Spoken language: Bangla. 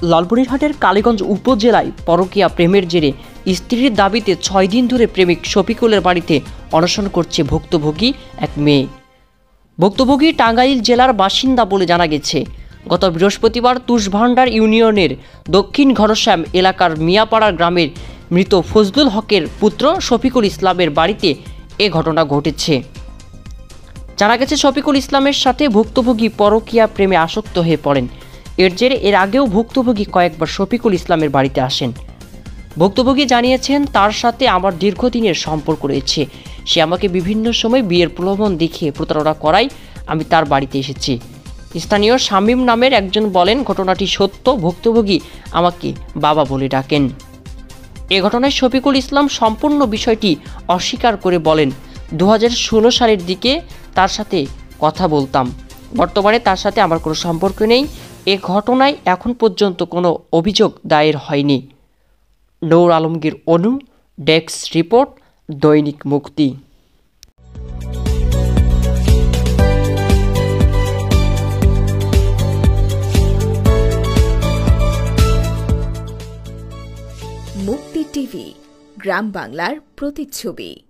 লালমনিরহাটের কালীগঞ্জ উপজেলায় পরকীয়া প্রেমের জেরে স্ত্রীর দাবিতে ৬ দিন ধরে প্রেমিক শফিকুলের বাড়িতে অনশন করছে ভুক্তভোগী এক মেয়ে। ভুক্তভোগী টাঙ্গাইল জেলার বাসিন্দা বলে জানা গেছে। গত বৃহস্পতিবার তুষভান্ডার ইউনিয়নের দক্ষিণ ঘনশ্যাম এলাকার মিয়াপাড়া গ্রামের মৃত ফজলুল হকের পুত্র শফিকুল ইসলামের বাড়িতে এ ঘটনা ঘটেছে। জানা গেছে, শফিকুল ইসলামের সাথে ভুক্তভোগী পরকীয়া প্রেমে আসক্ত হয়ে পড়েন। এর জেরে এর আগেও ভুক্তভোগী কয়েকবার শফিকুল ইসলামের বাড়িতে আসেন। ভুক্তভোগী জানিয়েছেন, তার সাথে আমার দীর্ঘদিনের সম্পর্ক রয়েছে। সে আমাকে বিভিন্ন সময় বিয়ের প্রলোভন দেখিয়ে প্রতারণা করায় আমি তার বাড়িতে এসেছি। স্থানীয় শামীম নামের একজন বলেন, ঘটনাটি সত্য। ভুক্তভোগী আমাকে বাবা বলে ডাকেন। এ ঘটনায় শফিকুল ইসলাম সম্পূর্ণ বিষয়টি অস্বীকার করে বলেন, 2016 সালের দিকে তার সাথে কথা বলতাম। বর্তমানে তার সাথে আমার কোনো সম্পর্ক নেই। এ ঘটনায় এখন পর্যন্ত কোনো অভিযোগ দায়ের হয়নি। নূর আলমগীর অনু, ডেস্ক রিপোর্ট, দৈনিক মুক্তি। মুক্তি টিভি, গ্রাম বাংলার প্রতিচ্ছবি।